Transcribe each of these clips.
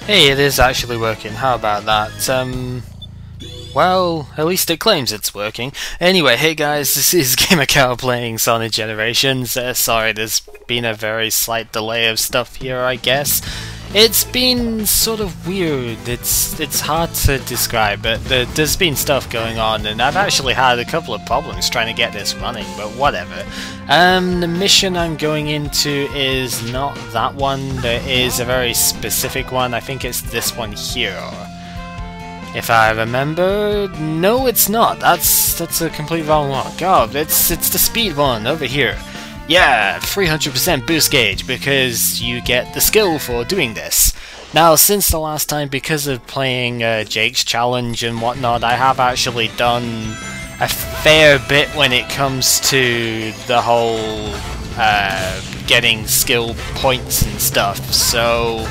Hey, it is actually working. How about that? Well, at least it claims it's working. Anyway, hey guys, this is GamerCow playing Sonic Generations. Sorry, there's been a very slight delay of stuff here, I guess. It's been sort of weird. It's hard to describe, but there's been stuff going on, and I've actually had a couple of problems trying to get this running, but whatever. The mission I'm going into is not that one. There is a very specific one. I think it's this one here. If I remember, no, it's not. That's a complete wrong one. God, it's the speed one over here. Yeah, 300% boost gauge, because you get the skill for doing this. Now, since the last time, because of playing Jake's challenge and whatnot, I have actually done a fair bit when it comes to the whole getting skill points and stuff. So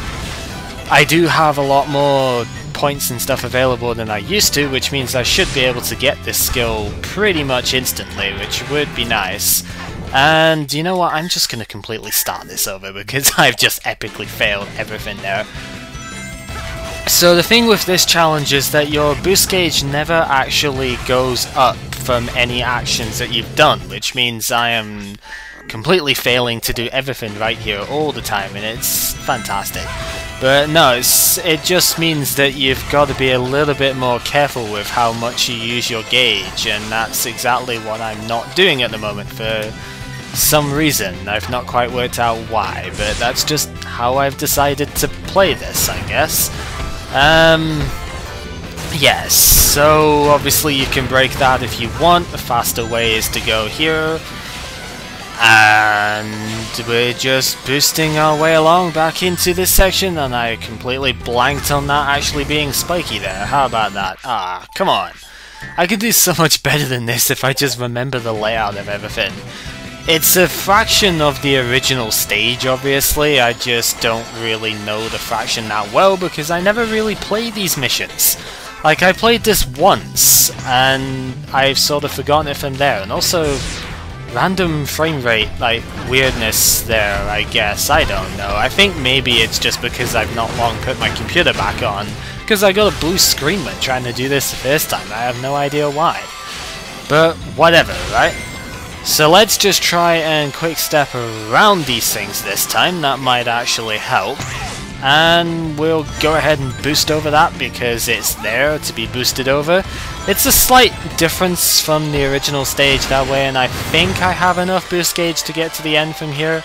I do have a lot more points and stuff available than I used to, which means I should be able to get this skill pretty much instantly, which would be nice. And you know what, I'm just going to completely start this over because I've just epically failed everything there. So the thing with this challenge is that your boost gauge never actually goes up from any actions that you've done, which means I am completely failing to do everything right here all the time, and it's fantastic. But no, it just means that you've got to be a little bit more careful with how much you use your gauge, and that's exactly what I'm not doing at the moment for some reason. I've not quite worked out why, but that's just how I've decided to play this, I guess. Yes, so obviously you can break that if you want. The faster way is to go here. And we're just boosting our way along back into this section, and I completely blanked on that actually being spiky there. How about that? Ah, come on. I could do so much better than this if I just remember the layout of everything. It's a fraction of the original stage, obviously. I just don't really know the fraction that well because I never really played these missions. Like, I played this once, and I've sort of forgotten it from there. And also, random frame rate, like, weirdness there, I guess. I don't know. I think maybe it's just because I've not long put my computer back on, because I got a blue screen when trying to do this the first time. I have no idea why. But whatever, right? So let's just try and quick step around these things this time. That might actually help. And we'll go ahead and boost over that because it's there to be boosted over. It's a slight difference from the original stage that way, and I think I have enough boost gauge to get to the end from here.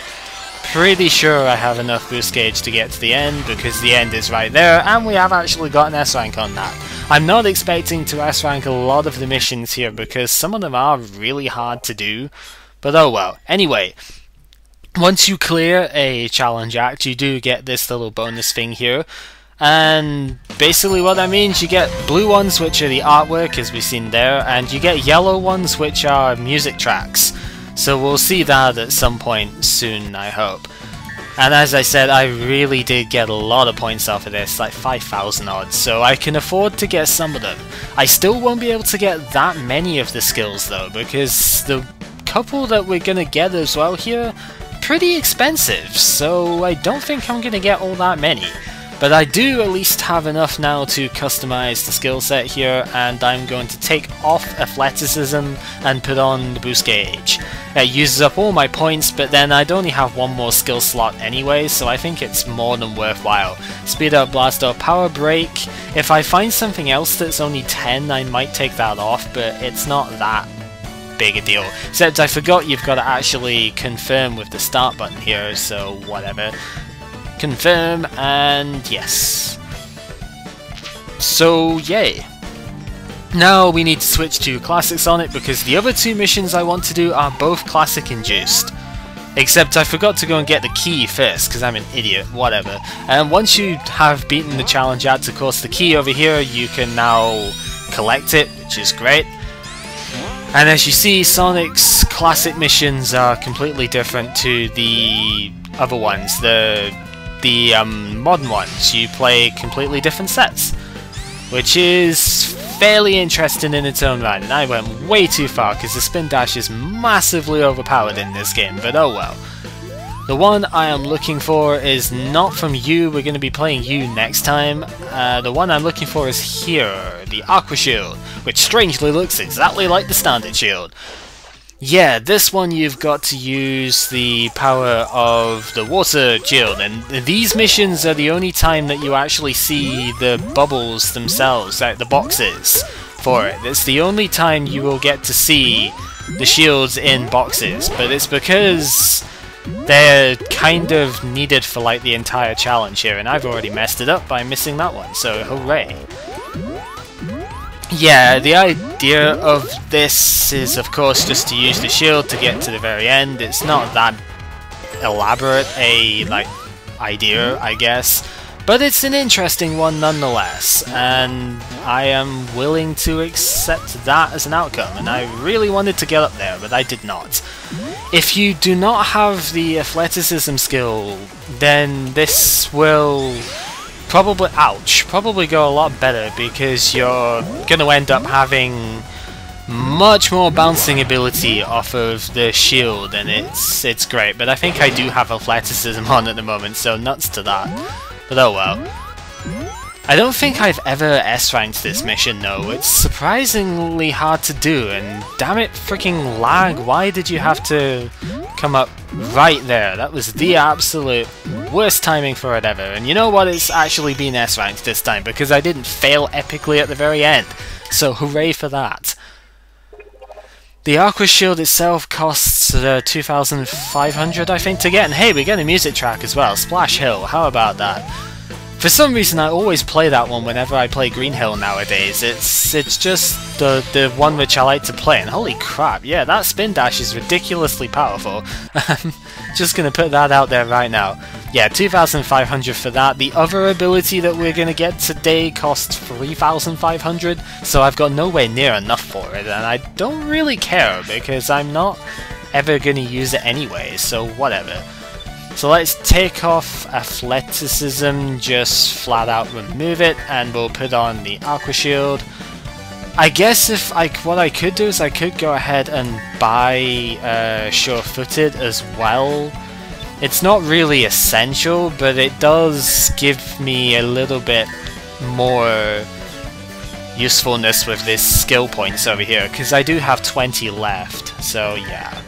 Pretty sure I have enough boost gauge to get to the end because the end is right there, and we have actually got an S rank on that. I'm not expecting to S rank a lot of the missions here because some of them are really hard to do, but oh well. Anyway, once you clear a challenge act, you do get this little bonus thing here. And basically what that means, you get blue ones, which are the artwork, as we've seen there, and you get yellow ones, which are music tracks. So we'll see that at some point soon, I hope. And as I said, I really did get a lot of points off of this, like 5,000 odd, so I can afford to get some of them. I still won't be able to get that many of the skills though, because the couple that we're gonna get as well here, pretty expensive, so I don't think I'm gonna get all that many. But I do at least have enough now to customize the skill set here, and I'm going to take off athleticism and put on the boost gauge. It uses up all my points, but then I'd only have one more skill slot anyway, so I think it's more than worthwhile. Speed up, blast up, power break. If I find something else that's only 10, I might take that off, but it's not that big a deal. Except I forgot you've got to actually confirm with the start button here, so whatever. Confirm, and yes. So, yay. Now we need to switch to Classic Sonic because the other two missions I want to do are both Classic induced. Except I forgot to go and get the key first because I'm an idiot, whatever. And once you have beaten the challenge act, of course the key over here, you can now collect it, which is great. And as you see, Sonic's Classic missions are completely different to the other ones. The modern ones, you play completely different sets, which is fairly interesting in its own right, and I went way too far because the spin dash is massively overpowered in this game, but oh well. The one I am looking for is not from you, we're going to be playing you next time. The one I'm looking for is here, the Aqua Shield, which strangely looks exactly like the standard shield. Yeah, this one you've got to use the power of the water shield, and these missions are the only time that you actually see the bubbles themselves, like the boxes for it. It's the only time you will get to see the shields in boxes, but it's because they're kind of needed for like the entire challenge here, and I've already messed it up by missing that one, so hooray. Yeah, the idea of this is of course just to use the shield to get to the very end. It's not that elaborate a idea, I guess, but it's an interesting one nonetheless, and I am willing to accept that as an outcome, and I really wanted to get up there, but I did not. If you do not have the athleticism skill, then this will probably go a lot better, because you're going to end up having much more bouncing ability off of the shield, and it's great. But I think I do have athleticism on at the moment, so nuts to that. But oh well. I don't think I've ever S-ranked this mission though. It's surprisingly hard to do, and damn it, freaking lag, why did you have to come up right there? That was the absolute worst timing for it ever. And you know what, it's actually been S-ranked this time, because I didn't fail epically at the very end. So hooray for that. The Aqua Shield itself costs 2,500 I think to get, and hey, we get a music track as well, Splash Hill, how about that? For some reason I always play that one whenever I play Green Hill nowadays. It's just the one which I like to play, and holy crap, yeah, that spin dash is ridiculously powerful. Just gonna put that out there right now. Yeah, 2,500 for that. The other ability that we're gonna get today costs 3,500, so I've got nowhere near enough for it, and I don't really care because I'm not ever gonna use it anyway, so whatever. So let's take off athleticism, just flat out remove it, and we'll put on the Aqua Shield. I guess what I could do is I could go ahead and buy Sure-Footed as well. It's not really essential, but it does give me a little bit more usefulness with this skill points over here, because I do have 20 left, so yeah.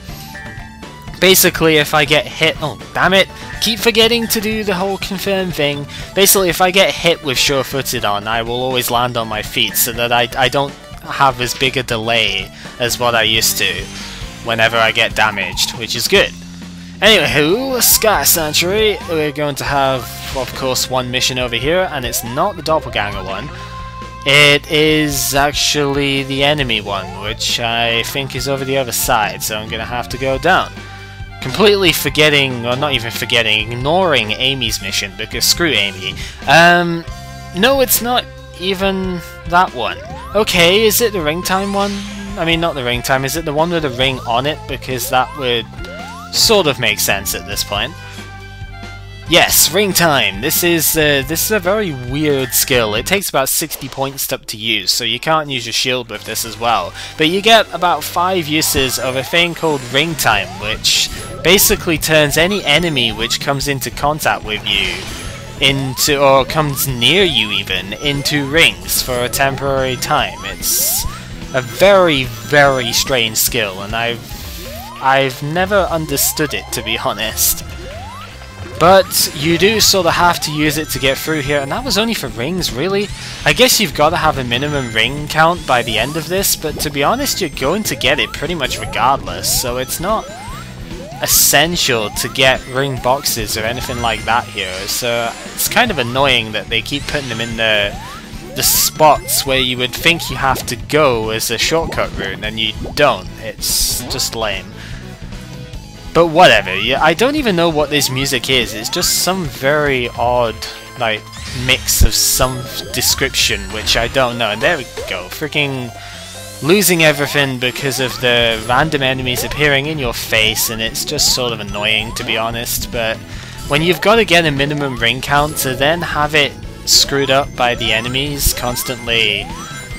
Basically, if I get hit... Oh, damn it! Keep forgetting to do the whole confirm thing. Basically, if I get hit with Sure-Footed on, I will always land on my feet, so that I don't have as big a delay as what I used to whenever I get damaged, which is good. Anywho, Sky Sanctuary, we're going to have, of course, one mission over here, and it's not the Doppelganger one. It is actually the enemy one, which I think is over the other side, so I'm going to have to go down. Completely forgetting, or not even forgetting, ignoring Amy's mission, because screw Amy. No, it's not even that one. Okay, is it the Ring Time one? I mean, not the Ring Time, is it the one with the ring on it? Because that would sort of make sense at this point. Yes, Ring Time! This is a very weird skill. It takes about 60 points up to use, so you can't use your shield with this as well. But you get about 5 uses of a thing called Ring Time, which basically turns any enemy which comes into contact with you into, or comes near you even, into rings for a temporary time. It's a very, very strange skill, and I've never understood it, to be honest. But you do sort of have to use it to get through here, and that was only for rings, really? I guess you've got to have a minimum ring count by the end of this, but to be honest, you're going to get it pretty much regardless, so it's not essential to get ring boxes or anything like that here, so it's kind of annoying that they keep putting them in the spots where you would think you have to go as a shortcut route, and you don't. It's just lame. But whatever, yeah, I don't even know what this music is. It's just some very odd, like, mix of some description, which I don't know. And there we go, freaking losing everything because of the random enemies appearing in your face, and it's just sort of annoying, to be honest. But when you've got to get a minimum ring count to then have it screwed up by the enemies constantly,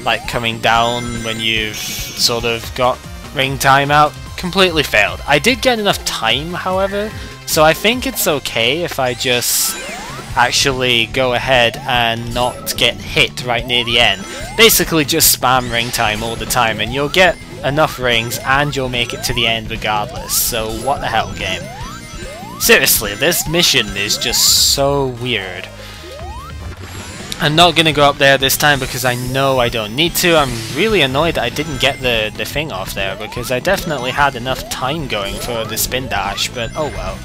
like, coming down when you've sort of got ring time out, completely failed. I did get enough time, however, So I think it's okay if I just actually go ahead and not get hit right near the end. Basically just spam ring time all the time and you'll get enough rings and you'll make it to the end regardless. So what the hell, game? Seriously, this mission is just so weird. I'm not gonna go up there this time because I know I don't need to. I'm really annoyed that I didn't get the thing off there because I definitely had enough time going for the spin dash, but oh well.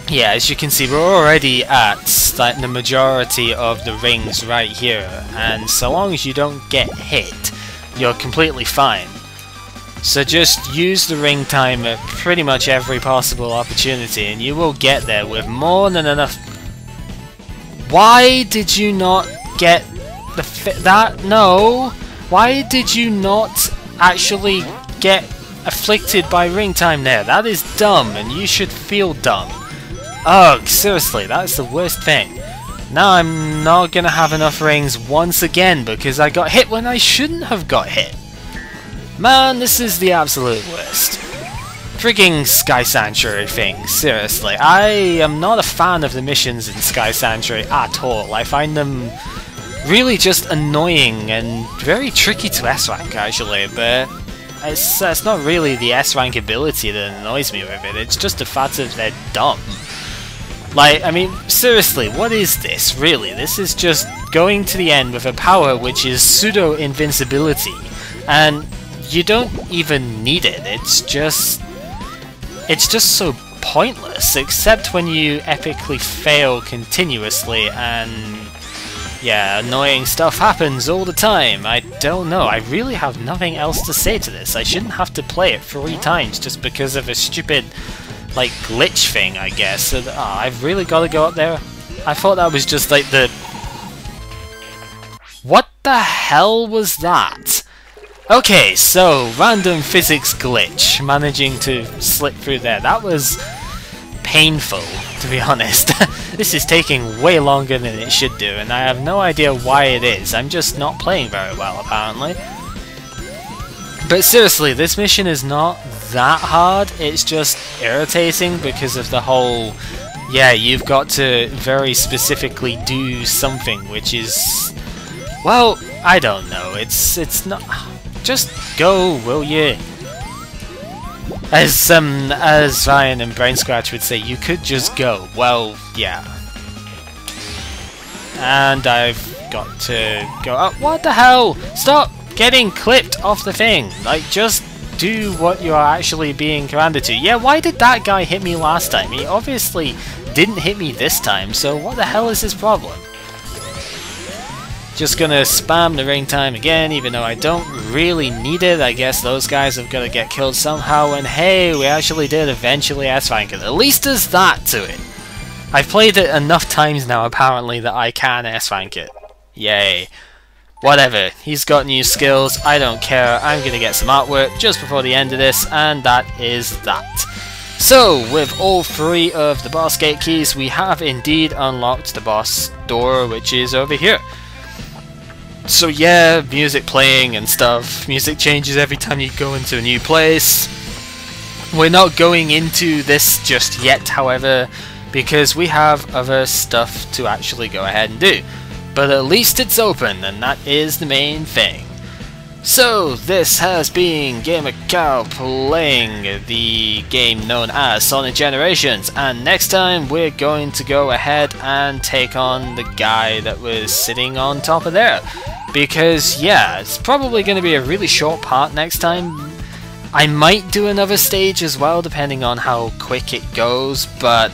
Yeah, as you can see, we're already at like the majority of the rings right here, and so long as you don't get hit, you're completely fine. So just use the ring time at pretty much every possible opportunity, and you will get there with more than enough. Why did you not get that? No! Why did you not actually get afflicted by ring time there? That is dumb, and you should feel dumb. Ugh, seriously, that's the worst thing. Now I'm not gonna have enough rings once again because I got hit when I shouldn't have got hit. Man, this is the absolute worst. Freaking Sky Sanctuary thing, seriously. I am not a fan of the missions in Sky Sanctuary at all. I find them really just annoying and very tricky to S-rank actually, but it's not really the S-rank ability that annoys me with it, it's just the fact that they're dumb. Like, I mean, seriously, what is this, really? This is just going to the end with a power which is pseudo-invincibility, and you don't even need it. It's just so pointless, except when you epically fail continuously, and yeah, annoying stuff happens all the time. I don't know, I really have nothing else to say to this. I shouldn't have to play it 3 times just because of a stupid like glitch thing, I guess. So I've really got to go up there. I thought that was just like the... What the hell was that? Okay, so random physics glitch, managing to slip through there. That was painful, to be honest. This is taking way longer than it should do, and I have no idea why it is. I'm just not playing very well, apparently. But seriously, this mission is not that hard, it's just irritating because of the whole, yeah, you've got to very specifically do something, which is, well, I don't know, it's not, just go, will you? As Ryan and Brain Scratch would say, you could just go. Well, yeah. And I've got to go up. What the hell? Stop getting clipped off the thing. Like, just do what you are actually being commanded to. Yeah, why did that guy hit me last time? He obviously didn't hit me this time, so what the hell is his problem? Just gonna spam the ring time again, even though I don't really need it. I guess those guys have got to get killed somehow, and hey, we actually did eventually S-rank it. At least there's that to it. I've played it enough times now, apparently, that I can S-rank it. Yay. Whatever, he's got new skills, I don't care, I'm gonna get some artwork just before the end of this, and that is that. So, with all 3 of the boss gate keys, we have indeed unlocked the boss door, which is over here. So yeah, music playing and stuff, music changes every time you go into a new place. We're not going into this just yet, however, because we have other stuff to actually go ahead and do. But at least it's open, and that is the main thing. So, this has been GamerCow playing the game known as Sonic Generations, and next time we're going to go ahead and take on the guy that was sitting on top of there. Because, yeah, it's probably going to be a really short part next time. I might do another stage as well, depending on how quick it goes, but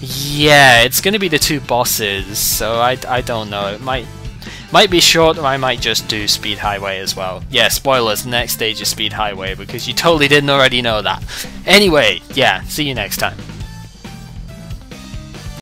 yeah, it's going to be the 2 bosses, so I don't know, it might be short, or I might just do Speed Highway as well. Yeah, spoilers, next stage is Speed Highway, because you totally didn't already know that. Anyway, yeah, see you next time.